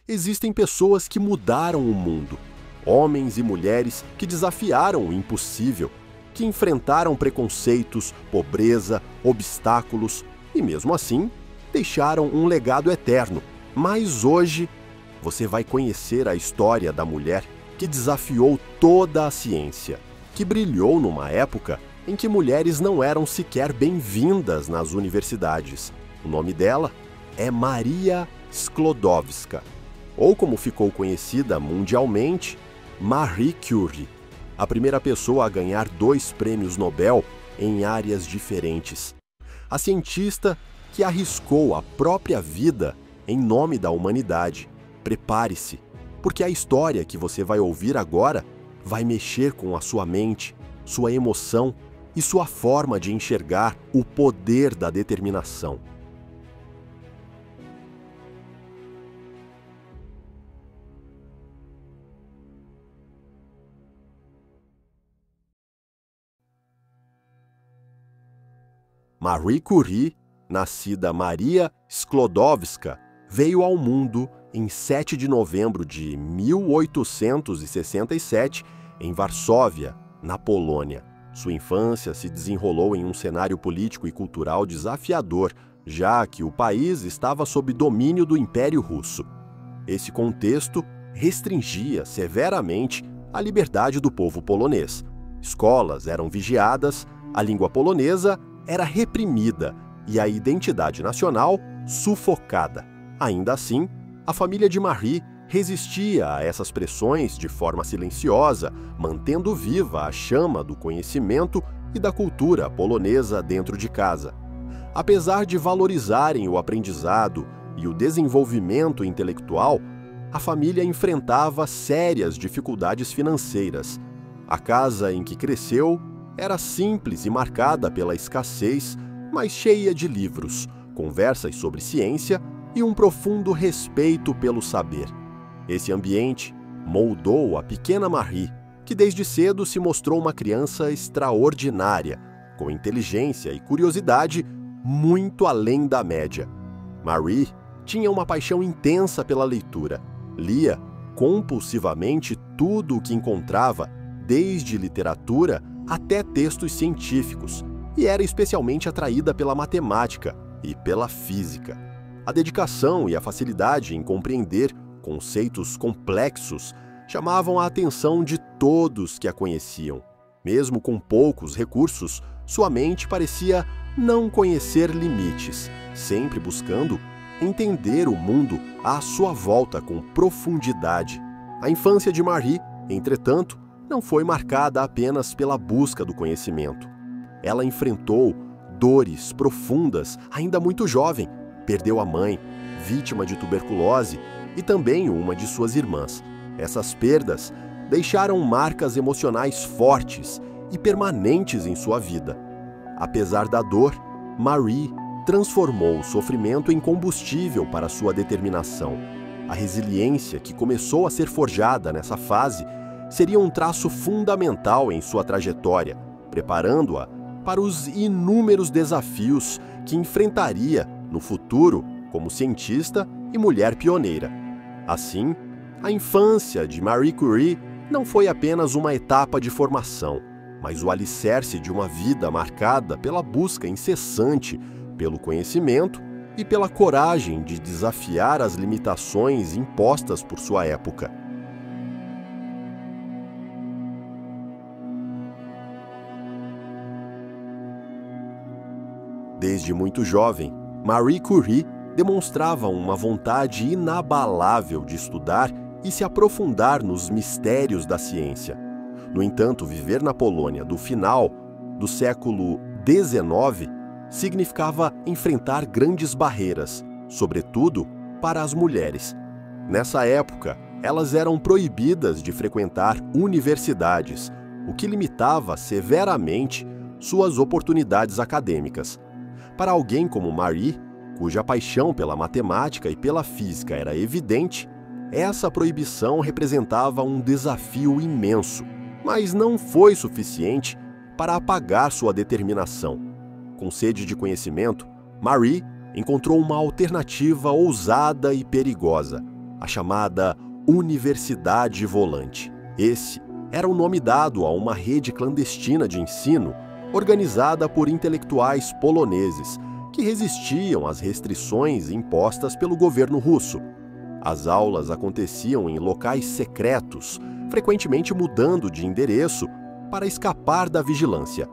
existem pessoas que mudaram o mundo. Homens e mulheres que desafiaram o impossível, que enfrentaram preconceitos, pobreza, obstáculos e, mesmo assim, deixaram um legado eterno. Mas hoje, você vai conhecer a história da mulher que desafiou toda a ciência, que brilhou numa época em que mulheres não eram sequer bem-vindas nas universidades. O nome dela é Maria Sklodowska, ou como ficou conhecida mundialmente, Marie Curie, a primeira pessoa a ganhar 2 prêmios Nobel em áreas diferentes. A cientista que arriscou a própria vida em nome da humanidade. Prepare-se, porque a história que você vai ouvir agora vai mexer com a sua mente, sua emoção e sua forma de enxergar o poder da determinação. Marie Curie, nascida Maria Sklodowska, veio ao mundo em 7 de novembro de 1867, em Varsóvia, na Polônia. Sua infância se desenrolou em um cenário político e cultural desafiador, já que o país estava sob domínio do Império Russo. Esse contexto restringia severamente a liberdade do povo polonês. Escolas eram vigiadas, a língua polonesa era reprimida e a identidade nacional sufocada. Ainda assim, a família de Marie resistia a essas pressões de forma silenciosa, mantendo viva a chama do conhecimento e da cultura polonesa dentro de casa. Apesar de valorizarem o aprendizado e o desenvolvimento intelectual, a família enfrentava sérias dificuldades financeiras. A casa em que cresceu era simples e marcada pela escassez, mas cheia de livros, conversas sobre ciência e um profundo respeito pelo saber. Esse ambiente moldou a pequena Marie, que desde cedo se mostrou uma criança extraordinária, com inteligência e curiosidade muito além da média. Marie tinha uma paixão intensa pela leitura. Lia compulsivamente tudo o que encontrava, desde literatura até textos científicos, e era especialmente atraída pela matemática e pela física. A dedicação e a facilidade em compreender conceitos complexos chamavam a atenção de todos que a conheciam. Mesmo com poucos recursos, sua mente parecia não conhecer limites, sempre buscando entender o mundo à sua volta com profundidade. A infância de Marie, entretanto, não foi marcada apenas pela busca do conhecimento. Ela enfrentou dores profundas ainda muito jovem. Perdeu a mãe, vítima de tuberculose, e também uma de suas irmãs. Essas perdas deixaram marcas emocionais fortes e permanentes em sua vida. Apesar da dor, Marie transformou o sofrimento em combustível para sua determinação. A resiliência que começou a ser forjada nessa fase seria um traço fundamental em sua trajetória, preparando-a para os inúmeros desafios que enfrentaria no futuro como cientista e mulher pioneira. Assim, a infância de Marie Curie não foi apenas uma etapa de formação, mas o alicerce de uma vida marcada pela busca incessante pelo conhecimento e pela coragem de desafiar as limitações impostas por sua época. Desde muito jovem, Marie Curie demonstrava uma vontade inabalável de estudar e se aprofundar nos mistérios da ciência. No entanto, viver na Polônia do final do século XIX significava enfrentar grandes barreiras, sobretudo para as mulheres. Nessa época, elas eram proibidas de frequentar universidades, o que limitava severamente suas oportunidades acadêmicas. Para alguém como Marie, cuja paixão pela matemática e pela física era evidente, essa proibição representava um desafio imenso, mas não foi suficiente para apagar sua determinação. Com sede de conhecimento, Marie encontrou uma alternativa ousada e perigosa: a chamada Universidade Volante. Esse era o nome dado a uma rede clandestina de ensino organizada por intelectuais poloneses que resistiam às restrições impostas pelo governo russo. As aulas aconteciam em locais secretos, frequentemente mudando de endereço para escapar da vigilância.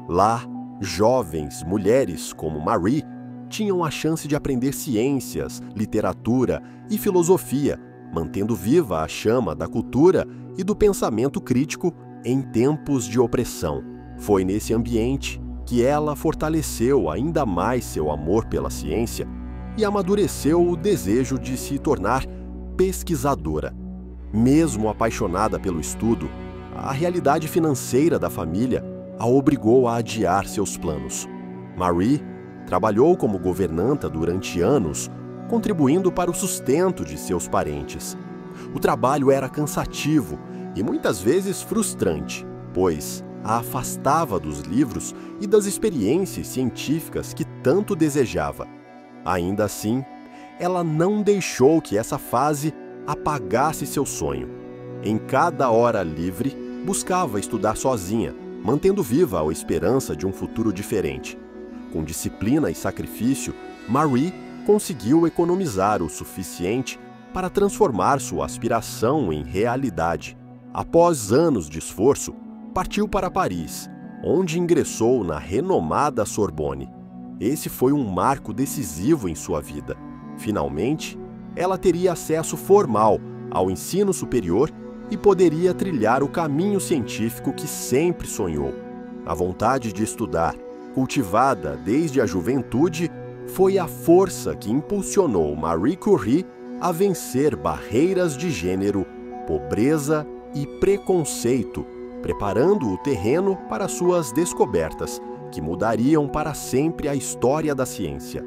Lá, jovens mulheres como Marie tinham a chance de aprender ciências, literatura e filosofia, mantendo viva a chama da cultura e do pensamento crítico em tempos de opressão. Foi nesse ambiente que ela fortaleceu ainda mais seu amor pela ciência e amadureceu o desejo de se tornar pesquisadora. Mesmo apaixonada pelo estudo, a realidade financeira da família a obrigou a adiar seus planos. Marie trabalhou como governanta durante anos, contribuindo para o sustento de seus parentes. O trabalho era cansativo e muitas vezes frustrante, pois a afastava dos livros e das experiências científicas que tanto desejava. Ainda assim, ela não deixou que essa fase apagasse seu sonho. Em cada hora livre, buscava estudar sozinha, mantendo viva a esperança de um futuro diferente. Com disciplina e sacrifício, Marie conseguiu economizar o suficiente para transformar sua aspiração em realidade. Após anos de esforço, partiu para Paris, onde ingressou na renomada Sorbonne. Esse foi um marco decisivo em sua vida. Finalmente, ela teria acesso formal ao ensino superior e poderia trilhar o caminho científico que sempre sonhou. A vontade de estudar, cultivada desde a juventude, foi a força que impulsionou Marie Curie a vencer barreiras de gênero, pobreza e preconceito, preparando o terreno para suas descobertas, que mudariam para sempre a história da ciência.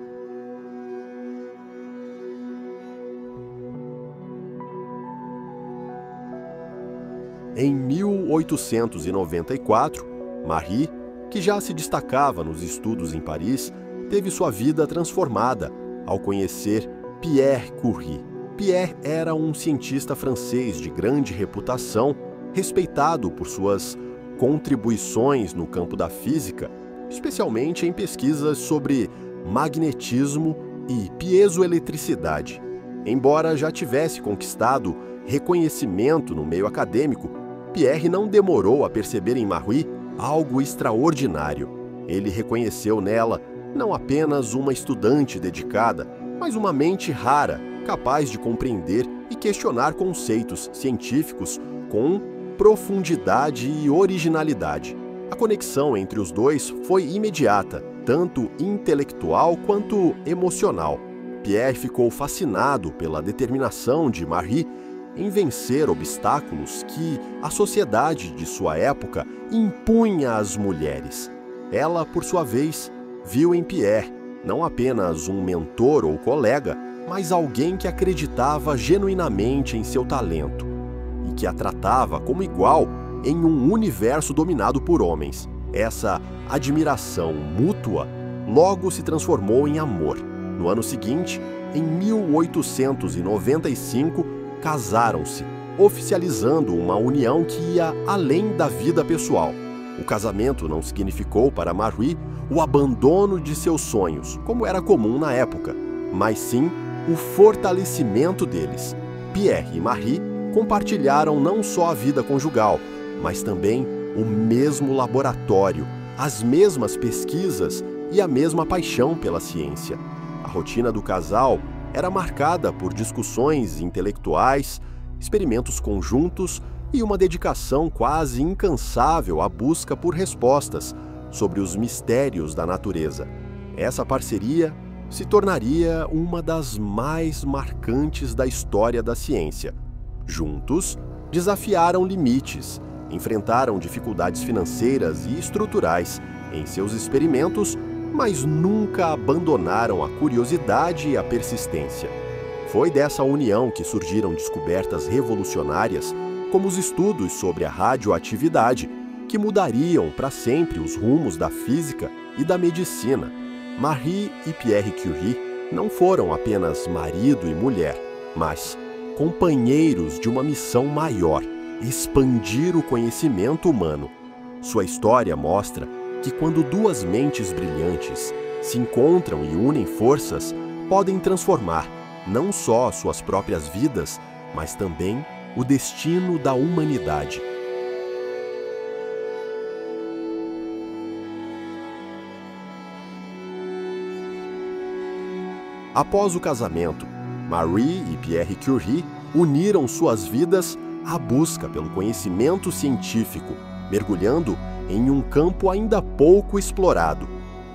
Em 1894, Marie, que já se destacava nos estudos em Paris, teve sua vida transformada ao conhecer Pierre Curie. Pierre era um cientista francês de grande reputação, respeitado por suas contribuições no campo da física, especialmente em pesquisas sobre magnetismo e piezoeletricidade. Embora já tivesse conquistado reconhecimento no meio acadêmico, Pierre não demorou a perceber em Marie algo extraordinário. Ele reconheceu nela não apenas uma estudante dedicada, mas uma mente rara, capaz de compreender e questionar conceitos científicos com profundidade e originalidade. A conexão entre os dois foi imediata, tanto intelectual quanto emocional. Pierre ficou fascinado pela determinação de Marie em vencer obstáculos que a sociedade de sua época impunha às mulheres. Ela, por sua vez, viu em Pierre não apenas um mentor ou colega, mas alguém que acreditava genuinamente em seu talento e que a tratava como igual em um universo dominado por homens. Essa admiração mútua logo se transformou em amor. No ano seguinte, em 1895, casaram-se, oficializando uma união que ia além da vida pessoal. O casamento não significou para Marie o abandono de seus sonhos, como era comum na época, mas sim o fortalecimento deles. Pierre e Marie compartilharam não só a vida conjugal, mas também o mesmo laboratório, as mesmas pesquisas e a mesma paixão pela ciência. A rotina do casal era marcada por discussões intelectuais, experimentos conjuntos e uma dedicação quase incansável à busca por respostas sobre os mistérios da natureza. Essa parceria se tornaria uma das mais marcantes da história da ciência. Juntos, desafiaram limites, enfrentaram dificuldades financeiras e estruturais em seus experimentos, mas nunca abandonaram a curiosidade e a persistência. Foi dessa união que surgiram descobertas revolucionárias, como os estudos sobre a radioatividade, que mudariam para sempre os rumos da física e da medicina. Marie e Pierre Curie não foram apenas marido e mulher, mas companheiros de uma missão maior: expandir o conhecimento humano. Sua história mostra que quando duas mentes brilhantes se encontram e unem forças, podem transformar não só suas próprias vidas, mas também o destino da humanidade. Após o casamento, Marie e Pierre Curie uniram suas vidas à busca pelo conhecimento científico, mergulhando em um campo ainda pouco explorado: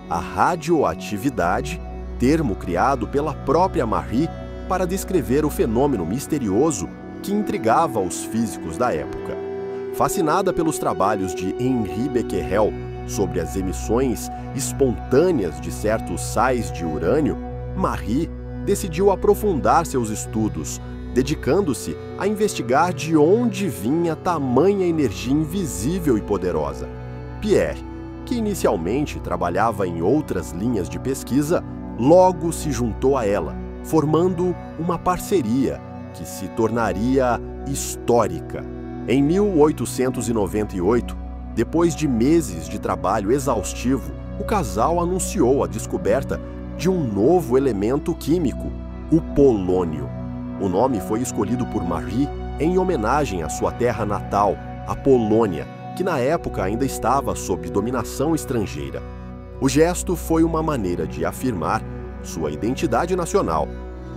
a radioatividade, termo criado pela própria Marie para descrever o fenômeno misterioso que intrigava os físicos da época. Fascinada pelos trabalhos de Henri Becquerel sobre as emissões espontâneas de certos sais de urânio, Marie decidiu aprofundar seus estudos, dedicando-se a investigar de onde vinha tamanha energia invisível e poderosa. Pierre, que inicialmente trabalhava em outras linhas de pesquisa, logo se juntou a ela, formando uma parceria que se tornaria histórica. Em 1898, depois de meses de trabalho exaustivo, o casal anunciou a descoberta de um novo elemento químico, o polônio. O nome foi escolhido por Marie em homenagem à sua terra natal, a Polônia, que na época ainda estava sob dominação estrangeira. O gesto foi uma maneira de afirmar sua identidade nacional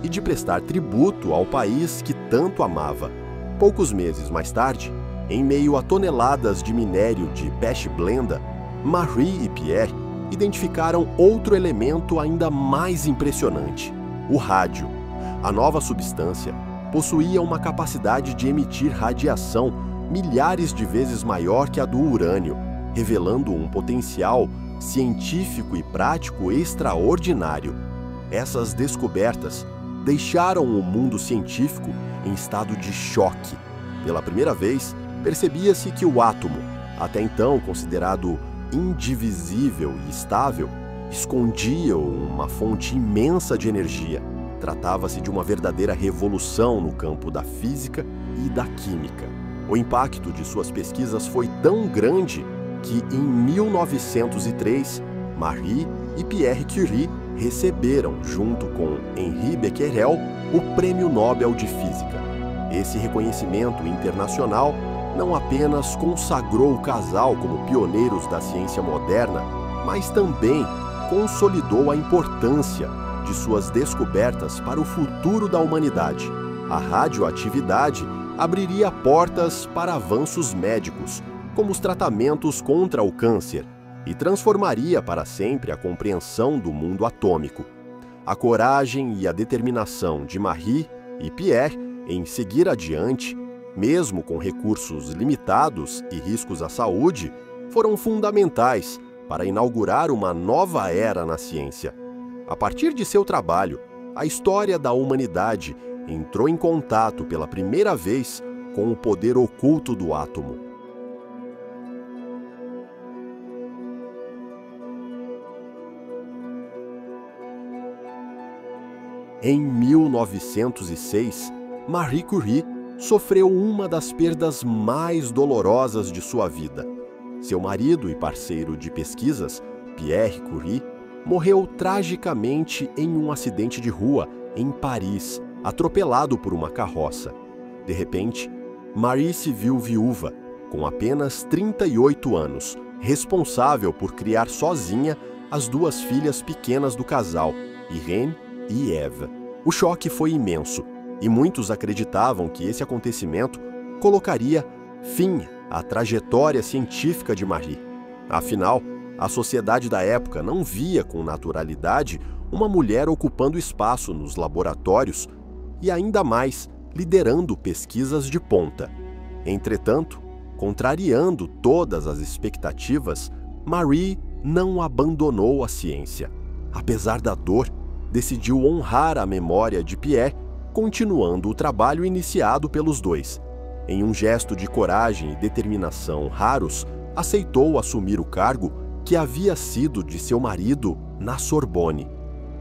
e de prestar tributo ao país que tanto amava. Poucos meses mais tarde, em meio a toneladas de minério de pechblenda, Marie e Pierre identificaram outro elemento ainda mais impressionante: o rádio. A nova substância possuía uma capacidade de emitir radiação milhares de vezes maior que a do urânio, revelando um potencial científico e prático extraordinário. Essas descobertas deixaram o mundo científico em estado de choque. Pela primeira vez, percebia-se que o átomo, até então considerado indivisível e estável, escondia uma fonte imensa de energia. Tratava-se de uma verdadeira revolução no campo da física e da química. O impacto de suas pesquisas foi tão grande que, em 1903, Marie e Pierre Curie receberam, junto com Henri Becquerel, o Prêmio Nobel de Física. Esse reconhecimento internacional não apenas consagrou o casal como pioneiros da ciência moderna, mas também consolidou a importância de suas descobertas para o futuro da humanidade. A radioatividade abriria portas para avanços médicos, como os tratamentos contra o câncer, e transformaria para sempre a compreensão do mundo atômico. A coragem e a determinação de Marie e Pierre em seguir adiante, mesmo com recursos limitados e riscos à saúde, foram fundamentais para inaugurar uma nova era na ciência. A partir de seu trabalho, a história da humanidade entrou em contato pela primeira vez com o poder oculto do átomo. Em 1906, Marie Curie sofreu uma das perdas mais dolorosas de sua vida. Seu marido e parceiro de pesquisas, Pierre Curie, morreu tragicamente em um acidente de rua em Paris, atropelado por uma carroça. De repente, Marie se viu viúva, com apenas 38 anos, responsável por criar sozinha as duas filhas pequenas do casal, Irene e Eva. O choque foi imenso, e muitos acreditavam que esse acontecimento colocaria fim à trajetória científica de Marie. Afinal, a sociedade da época não via com naturalidade uma mulher ocupando espaço nos laboratórios e, ainda mais, liderando pesquisas de ponta. Entretanto, contrariando todas as expectativas, Marie não abandonou a ciência. Apesar da dor, decidiu honrar a memória de Pierre, continuando o trabalho iniciado pelos dois. Em um gesto de coragem e determinação raros, aceitou assumir o cargo que havia sido de seu marido na Sorbonne.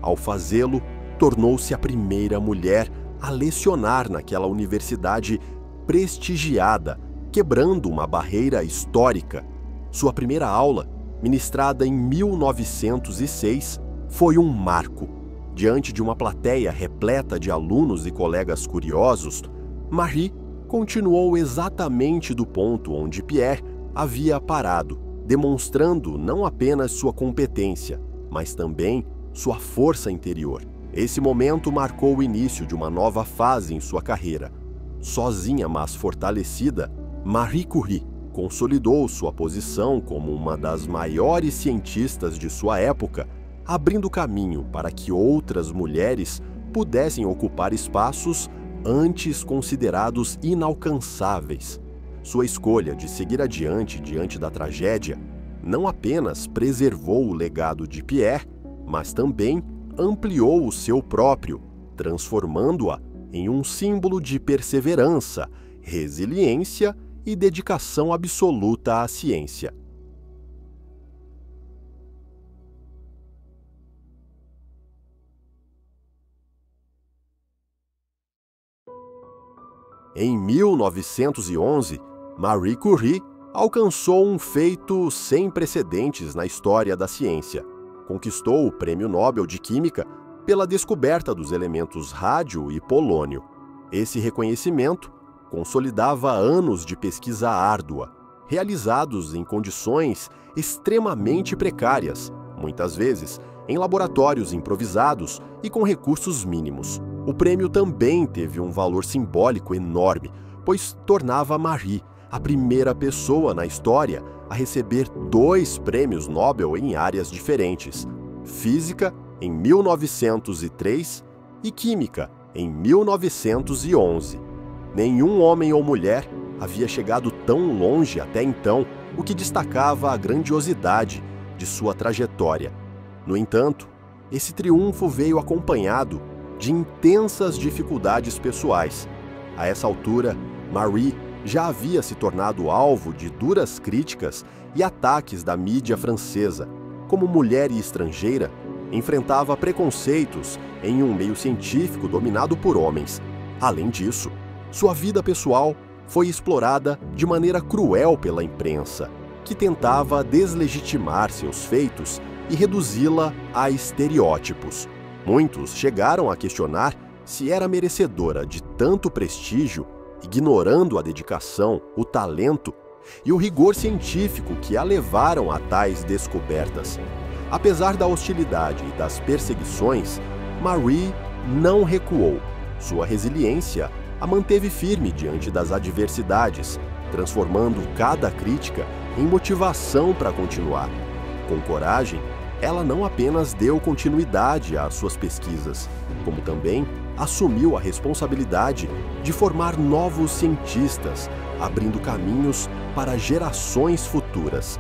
Ao fazê-lo, tornou-se a primeira mulher a lecionar naquela universidade prestigiada, quebrando uma barreira histórica. Sua primeira aula, ministrada em 1906, foi um marco. Diante de uma plateia repleta de alunos e colegas curiosos, Marie continuou exatamente do ponto onde Pierre havia parado, demonstrando não apenas sua competência, mas também sua força interior. Esse momento marcou o início de uma nova fase em sua carreira. Sozinha, mas fortalecida, Marie Curie consolidou sua posição como uma das maiores cientistas de sua época, abrindo caminho para que outras mulheres pudessem ocupar espaços antes considerados inalcançáveis. Sua escolha de seguir adiante diante da tragédia não apenas preservou o legado de Pierre, mas também ampliou o seu próprio, transformando-a em um símbolo de perseverança, resiliência e dedicação absoluta à ciência. Em 1911, Marie Curie alcançou um feito sem precedentes na história da ciência. Conquistou o Prêmio Nobel de Química pela descoberta dos elementos rádio e polônio. Esse reconhecimento consolidava anos de pesquisa árdua, realizados em condições extremamente precárias, muitas vezes em laboratórios improvisados e com recursos mínimos. O prêmio também teve um valor simbólico enorme, pois tornava Marie a primeira pessoa na história a receber 2 prêmios Nobel em áreas diferentes: Física, em 1903, e Química, em 1911. Nenhum homem ou mulher havia chegado tão longe até então, o que destacava a grandiosidade de sua trajetória. No entanto, esse triunfo veio acompanhado de intensas dificuldades pessoais. A essa altura, Marie já havia se tornado alvo de duras críticas e ataques da mídia francesa. Como mulher e estrangeira, enfrentava preconceitos em um meio científico dominado por homens. Além disso, sua vida pessoal foi explorada de maneira cruel pela imprensa, que tentava deslegitimar seus feitos e reduzi-la a estereótipos. Muitos chegaram a questionar se era merecedora de tanto prestígio, ignorando a dedicação, o talento e o rigor científico que a levaram a tais descobertas. Apesar da hostilidade e das perseguições, Marie não recuou. Sua resiliência a manteve firme diante das adversidades, transformando cada crítica em motivação para continuar. Com coragem, ela não apenas deu continuidade às suas pesquisas, como também assumiu a responsabilidade de formar novos cientistas, abrindo caminhos para gerações futuras.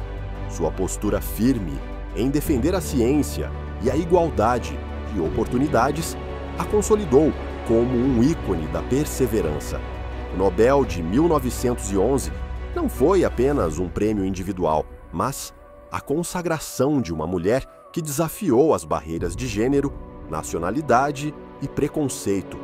Sua postura firme em defender a ciência e a igualdade de oportunidades a consolidou como um ícone da perseverança. O Nobel de 1911 não foi apenas um prêmio individual, mas a consagração de uma mulher que desafiou as barreiras de gênero, nacionalidade e preconceito.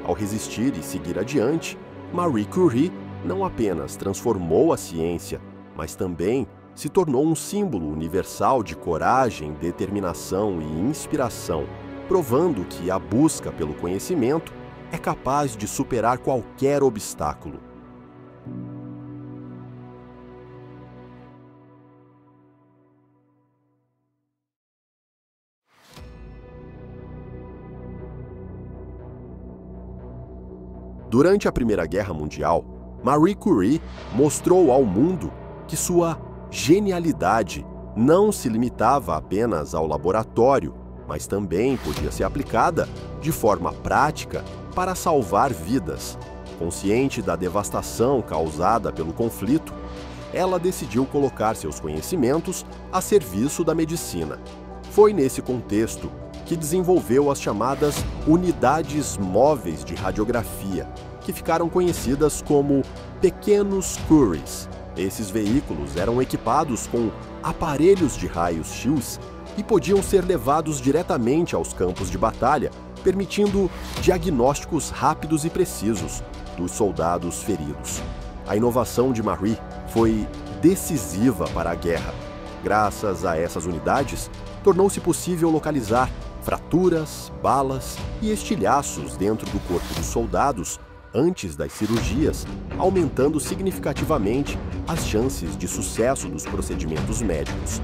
Ao resistir e seguir adiante, Marie Curie não apenas transformou a ciência, mas também se tornou um símbolo universal de coragem, determinação e inspiração, provando que a busca pelo conhecimento é capaz de superar qualquer obstáculo. Durante a Primeira Guerra Mundial, Marie Curie mostrou ao mundo que sua genialidade não se limitava apenas ao laboratório, mas também podia ser aplicada de forma prática para salvar vidas. Consciente da devastação causada pelo conflito, ela decidiu colocar seus conhecimentos a serviço da medicina. Foi nesse contexto que desenvolveu as chamadas unidades móveis de radiografia, que ficaram conhecidas como pequenos Curies. Esses veículos eram equipados com aparelhos de raios-x e podiam ser levados diretamente aos campos de batalha permitindo diagnósticos rápidos e precisos dos soldados feridos. A inovação de Marie foi decisiva para a guerra. Graças a essas unidades, tornou-se possível localizar fraturas, balas e estilhaços dentro do corpo dos soldados antes das cirurgias, aumentando significativamente as chances de sucesso dos procedimentos médicos.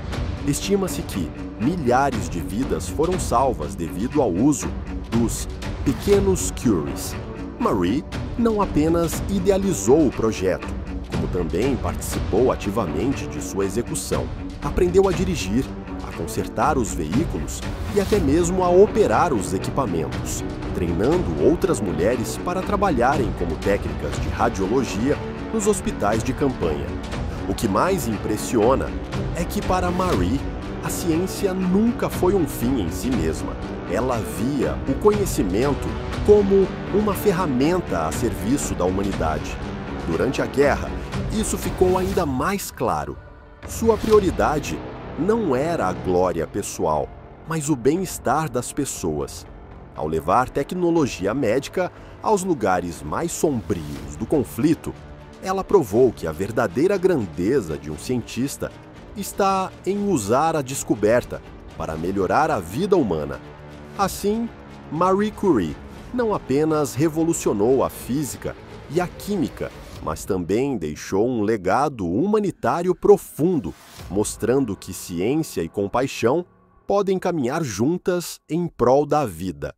Estima-se que milhares de vidas foram salvas devido ao uso dos pequenos Curies. Marie não apenas idealizou o projeto, como também participou ativamente de sua execução. Aprendeu a dirigir, a consertar os veículos e até mesmo a operar os equipamentos, treinando outras mulheres para trabalharem como técnicas de radiologia nos hospitais de campanha. O que mais impressiona é que para Marie, a ciência nunca foi um fim em si mesma. Ela via o conhecimento como uma ferramenta a serviço da humanidade. Durante a guerra, isso ficou ainda mais claro. Sua prioridade não era a glória pessoal, mas o bem-estar das pessoas. Ao levar tecnologia médica aos lugares mais sombrios do conflito, ela provou que a verdadeira grandeza de um cientista está em usar a descoberta para melhorar a vida humana. Assim, Marie Curie não apenas revolucionou a física e a química, mas também deixou um legado humanitário profundo, mostrando que ciência e compaixão podem caminhar juntas em prol da vida.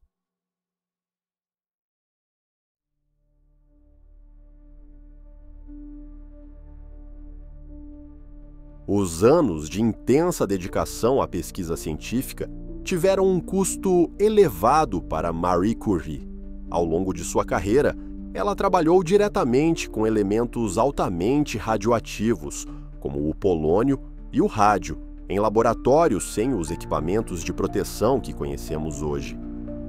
Os anos de intensa dedicação à pesquisa científica tiveram um custo elevado para Marie Curie. Ao longo de sua carreira, ela trabalhou diretamente com elementos altamente radioativos, como o polônio e o rádio, em laboratórios sem os equipamentos de proteção que conhecemos hoje.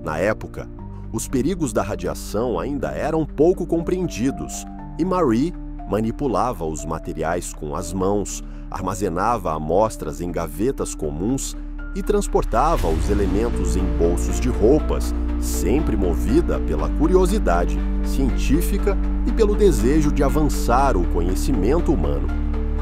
Na época, os perigos da radiação ainda eram pouco compreendidos e Marie manipulava os materiais com as mãos, armazenava amostras em gavetas comuns e transportava os elementos em bolsos de roupas, sempre movida pela curiosidade científica e pelo desejo de avançar o conhecimento humano.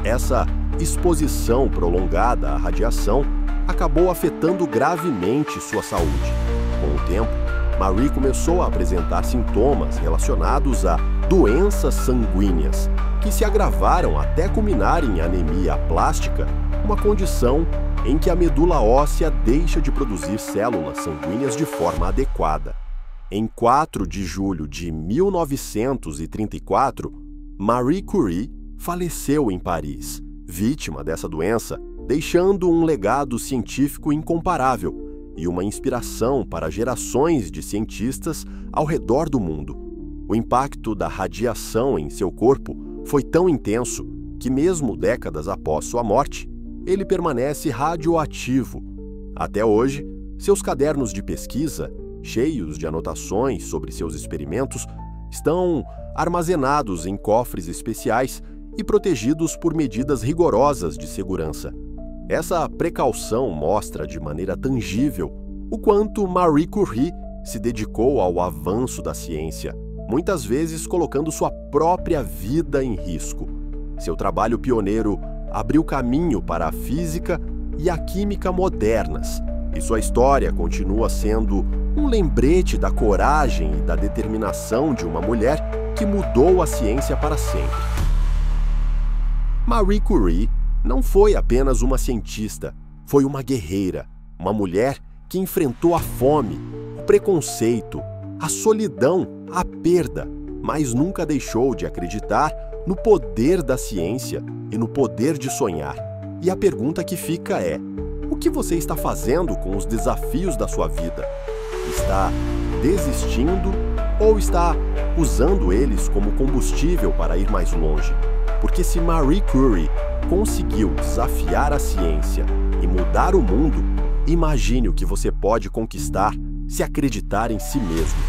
Essa exposição prolongada à radiação acabou afetando gravemente sua saúde. Com o tempo, Marie começou a apresentar sintomas relacionados a doenças sanguíneas, que se agravaram até culminar em anemia plástica, uma condição em que a medula óssea deixa de produzir células sanguíneas de forma adequada. Em 4 de julho de 1934, Marie Curie faleceu em Paris, vítima dessa doença, deixando um legado científico incomparável e uma inspiração para gerações de cientistas ao redor do mundo. O impacto da radiação em seu corpo foi tão intenso que, mesmo décadas após sua morte, ele permanece radioativo. Até hoje, seus cadernos de pesquisa, cheios de anotações sobre seus experimentos, estão armazenados em cofres especiais e protegidos por medidas rigorosas de segurança. Essa precaução mostra de maneira tangível o quanto Marie Curie se dedicou ao avanço da ciência, muitas vezes colocando sua própria vida em risco. Seu trabalho pioneiro abriu caminho para a física e a química modernas, e sua história continua sendo um lembrete da coragem e da determinação de uma mulher que mudou a ciência para sempre. Marie Curie não foi apenas uma cientista, foi uma guerreira, uma mulher que enfrentou a fome, o preconceito, a solidão, a perda, mas nunca deixou de acreditar no poder da ciência e no poder de sonhar. E a pergunta que fica é: o que você está fazendo com os desafios da sua vida? Está desistindo ou está usando eles como combustível para ir mais longe? Porque se Marie Curie conseguiu desafiar a ciência e mudar o mundo, imagine o que você pode conquistar se acreditar em si mesmo.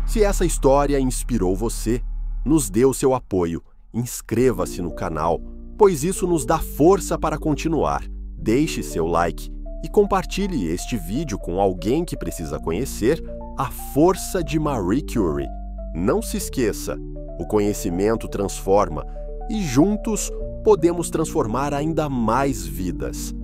Se essa história inspirou você, nos dê o seu apoio, inscreva-se no canal, pois isso nos dá força para continuar. Deixe seu like e compartilhe este vídeo com alguém que precisa conhecer a força de Marie Curie. Não se esqueça, o conhecimento transforma e juntos podemos transformar ainda mais vidas.